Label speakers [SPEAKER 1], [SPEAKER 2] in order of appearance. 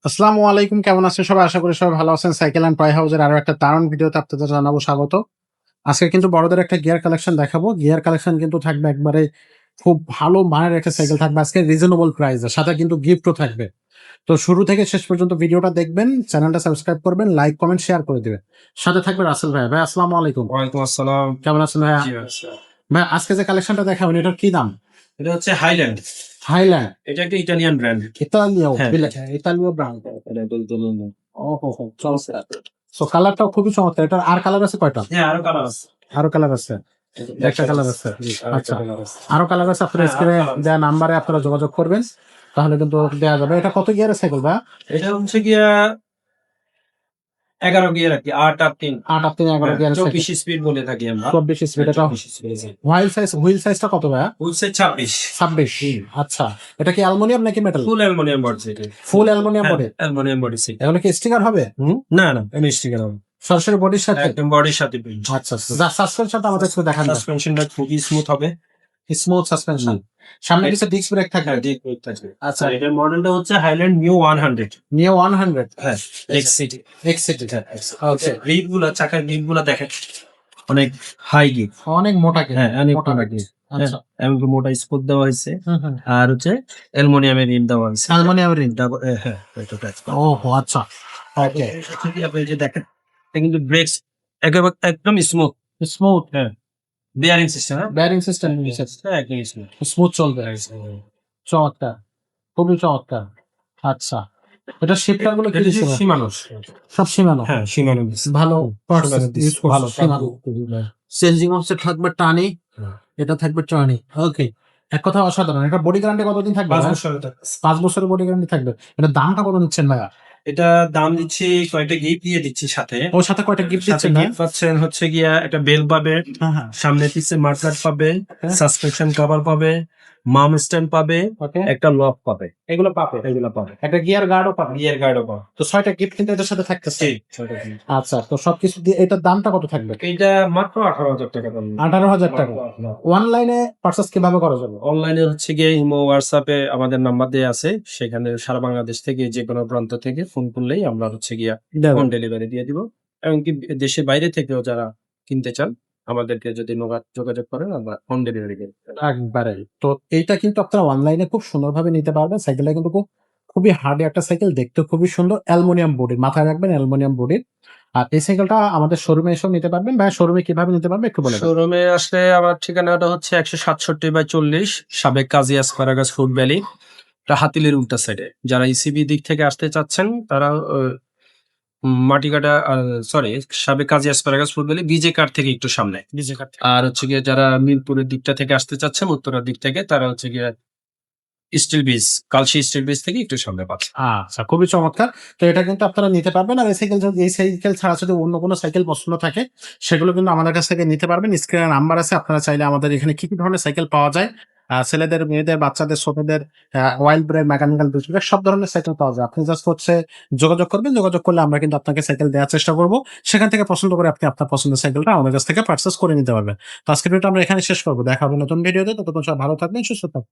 [SPEAKER 1] আসসালামু আলাইকুম, কেমন আছেন সবাই? আশা করি সবাই ভালো আছেন। সাইকেল অ্যান্ড টয় হাউসের আরো একটা দারুণ ভিডিওতে আপনাদের জানাবো স্বাগত। আজকে কিন্তু বড়দের একটা গিয়ার কালেকশন দেখাবো। গিয়ার কালেকশন কিন্তু থাকবে একবারে খুব ভালো মানের একটা সাইকেল থাকবে আজকে রিজনেবল প্রাইসে। সাথে কিন্তু গিফটও থাকবে। তো শুরু থেকে শেষ পর্যন্ত ভিডিওটা দেখবেন, চ্যানেলটা সাবস্ক্রাইব করবেন, লাইক, কমেন্ট, শেয়ার করে দিবেন। সাথে থাকবে রাসেল ভাই। ভাই আসসালামু আলাইকুম।
[SPEAKER 2] ওয়ালাইকুম আসসালাম।
[SPEAKER 1] কেমন আছেন ভাইয়া?
[SPEAKER 2] জি আচ্ছা।
[SPEAKER 1] ভাই আজকে যে কালেকশনটা দেখাবেন এটার কি দাম?
[SPEAKER 2] এটা হচ্ছে হাইল্যান্ড।
[SPEAKER 1] হাইল্যান্ড।
[SPEAKER 2] এটা একটা ইটালিয়ান ব্র্যান্ড।
[SPEAKER 1] ইতালিও
[SPEAKER 2] হ্যাঁ।
[SPEAKER 1] ইতালিও ব্র্যান্ড।
[SPEAKER 2] এটা বলতে
[SPEAKER 1] ওহো হো, চমৎকার। সো কালারটাও খুবই চমৎকার। এটার আর কালার আছে কয়টা?
[SPEAKER 2] হ্যাঁ, আরো কালার আছে।
[SPEAKER 1] আরো কালার আছে। একটা কালার আছে।
[SPEAKER 2] জি,
[SPEAKER 1] আচ্ছা।
[SPEAKER 2] কালার আছে।
[SPEAKER 1] আরো কালার আছে। আপনারা
[SPEAKER 2] হ্যাঁ,
[SPEAKER 1] স্ক্রিনে
[SPEAKER 2] আরো colour আছে।
[SPEAKER 1] দেওয়া নাম্বারে আপনারা যোগাযোগ করবেন। তাহলে কিন্তু দেয়া যাবে। এটা কত গিয়ারের সাইকেল ভাইয়া?
[SPEAKER 2] এটা হচ্ছে গিয়া 11 গিয়ার আর কি। 8 আর 3।
[SPEAKER 1] 8 আর 3 11 গিয়ারের সাইকেল।
[SPEAKER 2] 24 স্পিড বলে থাকি আমরা।
[SPEAKER 1] 24 স্পিড। এটা
[SPEAKER 2] 24 স্পিড।
[SPEAKER 1] হুইল সাইজটা কত ভাইয়া?
[SPEAKER 2] হচ্ছে 26।
[SPEAKER 1] 26। আচ্ছা। এটা কি অ্যালুমিনিয়াম নাকি মেটাল?
[SPEAKER 2] ফুল অ্যালুমিনিয়াম বডি সেট।
[SPEAKER 1] ফুল aluminium body.
[SPEAKER 2] Aluminium body set.
[SPEAKER 1] এগুলো কি স্টিকার হবে?
[SPEAKER 2] না না, এমনি স্টিকার হবে।
[SPEAKER 1] সরাসরি বডির সাথে?
[SPEAKER 2] একদম বডির সাথে প্রিন্ট।
[SPEAKER 1] আচ্ছা। যা সাসপেনশনটা আমাদের একটু দেখান।
[SPEAKER 2] সাসপেনশনটা খুবই স্মুথ হবে।
[SPEAKER 1] Smooth suspension. সামনে কিছু ডিস্ক ব্রেক থাকবে।
[SPEAKER 2] হ্যাঁ, ডিপ ব্রেক থাকবে।
[SPEAKER 1] আচ্ছা।
[SPEAKER 2] আর এটার মডেলটা হচ্ছে হাইল্যান্ড নিউ 100।
[SPEAKER 1] নিও 100
[SPEAKER 2] হ্যাঁ, এক্সিটি।
[SPEAKER 1] এক্সিটি। ওকে।
[SPEAKER 2] গ্রিপ গুলা, চাকার গ্রিপ গুলা দেখেন অনেক হাই গ্রিপ।
[SPEAKER 1] অনেক মোটা কি?
[SPEAKER 2] হ্যাঁ, অনেক
[SPEAKER 1] মোটা
[SPEAKER 2] মোটা
[SPEAKER 1] নাকি?
[SPEAKER 2] গ্রিপ।
[SPEAKER 1] আচ্ছা।
[SPEAKER 2] এমনকি মোটা স্পোক দেওয়া হয়েছে।
[SPEAKER 1] হুম।
[SPEAKER 2] আর হচ্ছে অ্যালুমিনিয়ামের রিম দেওয়া হয়েছে।
[SPEAKER 1] Aluminium ring.
[SPEAKER 2] ডাবল হ্যাঁ, এটা টাচ।
[SPEAKER 1] ওহো আচ্ছা। ওকে।
[SPEAKER 2] আপনি যে দেখেন এটা কিন্তু ব্রেকস একেবারে একদম স্মুথ।
[SPEAKER 1] স্মুথ।
[SPEAKER 2] হ্যাঁ, বিয়ারিং সিস্টেম। হ্যাঁ,
[SPEAKER 1] বেয়ারিং সিস্টেম
[SPEAKER 2] হ্যাঁ, একদম স্মুথ।
[SPEAKER 1] স্মুথ চলবে। চমৎকার। খুবই চমৎকার। আচ্ছা। এটা শিপটার গুলো কি
[SPEAKER 2] এটা
[SPEAKER 1] দিচ্ছে?
[SPEAKER 2] সীমানো।
[SPEAKER 1] সব সীমানো।
[SPEAKER 2] হ্যাঁ, সীমানো।
[SPEAKER 1] ভালো পার্টস
[SPEAKER 2] সীমানো
[SPEAKER 1] ইউজ করছে।
[SPEAKER 2] ভালো
[SPEAKER 1] সীমানো। চেঞ্জিং অফসে থাকবে টানি, এটা থাকবে টানি। ওকে। এক কথা অসাধারণ। এটা বডি গ্যারান্টি কতদিন থাকবে?
[SPEAKER 2] 5 বছর।
[SPEAKER 1] 5 বছরের বডি গ্যারান্টি থাকবে। এটা দামটা কত নিচ্ছেন ভাইয়া?
[SPEAKER 2] এটা দাম দিচ্ছি, কয়েকটা গিফট দিয়ে দিচ্ছি সাথে।
[SPEAKER 1] ওর সাথে কয়টা গিফট
[SPEAKER 2] সাথে
[SPEAKER 1] দিচ্ছেন না?
[SPEAKER 2] গিফট পাচ্ছেন হচ্ছে গিয়া একটা বেল পাবে,
[SPEAKER 1] হ্যাঁ।
[SPEAKER 2] সামনে পিছে মার্কার পাবে,
[SPEAKER 1] হ্যাঁ।
[SPEAKER 2] সাসপেনশন কভার পাবে, মাম স্ট্যান্ড পাবে,
[SPEAKER 1] ওকে।
[SPEAKER 2] একটা লক পাবে।
[SPEAKER 1] এগুলো পাবে।
[SPEAKER 2] এগুলো পাবে।
[SPEAKER 1] একটা গিয়ার গার্ডও পাবে।
[SPEAKER 2] গিয়ার গার্ডও পাবে।
[SPEAKER 1] তো 6টা গিফট কিন্তু এটার সাথে থাকতেছে।
[SPEAKER 2] জি, ছয়টা gift।
[SPEAKER 1] আচ্ছা, তো সবকিছু দিয়ে এটার দামটা কত থাকবে?
[SPEAKER 2] এইটা মাত্র 18,000 টাকা দাম।
[SPEAKER 1] 18,000 টাকা। অনলাইনে পারচেজ কিভাবে করা যাবে?
[SPEAKER 2] অনলাইনে হচ্ছে গিয়ে ইমো, হোয়াটসঅ্যাপে আমাদের নাম্বার দেওয়া আছে। সেখানে সারা বাংলাদেশ থেকে যে কোনো প্রান্ত থেকে ফোন করলেই আমরা হচ্ছে গিয়া হোম ডেলিভারি দিয়ে দিব। এমনকি দেশের বাইরে থেকেও যারা কিনতে চান আমাদেরকে যদি যোগাযোগ করেন আমরা হোম ডেলিভারি দিয়ে দিতে পারি।
[SPEAKER 1] একবারে। তো এইটা কিন্তু আপনারা অনলাইনে খুব সুন্দরভাবে নিতে পারবেন। সাইকেলটা কিন্তু খুবই হার্ডি একটা সাইকেল, দেখতে খুবই সুন্দর। অ্যালুমিনিয়াম বডির, মাথায় রাখবেন অ্যালুমিনিয়াম বডির। আর এই সাইকেলটা আমাদের শোরুমে এসেও নিতে পারবেন। ভাই শোরুমে কিভাবে নিতে পারবে একটু বলে দেন।
[SPEAKER 2] শোরুমে আসলে আমার ঠিকানাটা হচ্ছে 167/40 সাবেক কাজী অ্যাসপারাগাস ফুড ভ্যালি, হাতিলের উল্টা সাইডে। যারা ইসিবি দিক থেকে আসতে চাচ্ছেন তারা মাটিকাটা, সরি, সাবেক কাজী অ্যাসপারাগাস ফুড ভ্যালি বিজে কার থেকে একটু সামনে। আর হচ্ছে গিয়ে যারা মিরপুরের দিকটা থেকে আসতে চাচ্ছেন, উত্তরার দিক থেকে, তারা হচ্ছে গিয়ে still bridge, Kalshi still bridge থেকে একটু সামনে পাচ্ছে।
[SPEAKER 1] আচ্ছা, খুবই চমৎকার। তো এটা কিন্তু আপনারা নিতে পারবেন। আর এই সাইকেল ছাড়া যদি অন্য কোনো সাইকেল পছন্দ থাকে সেগুলো কিন্তু আমাদের কাছ থেকে নিতে পারবেন। স্ক্রিনে নাম্বার আছে। আপনারা চাইলে আমাদের এখানে কি ধরনের সাইকেল পাওয়া যায়, ছেলেদের, মেয়েদের, বাচ্চাদের, ছোটদের, ওয়াইল্ড ব্রেক, মেকানিক্যাল ব্রেক, সব ধরনের সাইকেল পাওয়া যায়। আপনি জাস্ট হচ্ছে যোগাযোগ করবেন। যোগাযোগ করলে আমরা কিন্তু আপনাকে সাইকেল দেওয়ার চেষ্টা করব। সেখান থেকে পছন্দ করে আপনি আপনার পছন্দের সাইকেলটা আমাদের কাছ থেকে পারচেস করে নিতে পারবেন। তো আজকের ভিডিওটা আমরা এখানে শেষ করবো। দেখা হবে নতুন ভিডিওতে। ততক্ষণ সবাই ভালো থাকবেন, সুস্থ থাকবেন।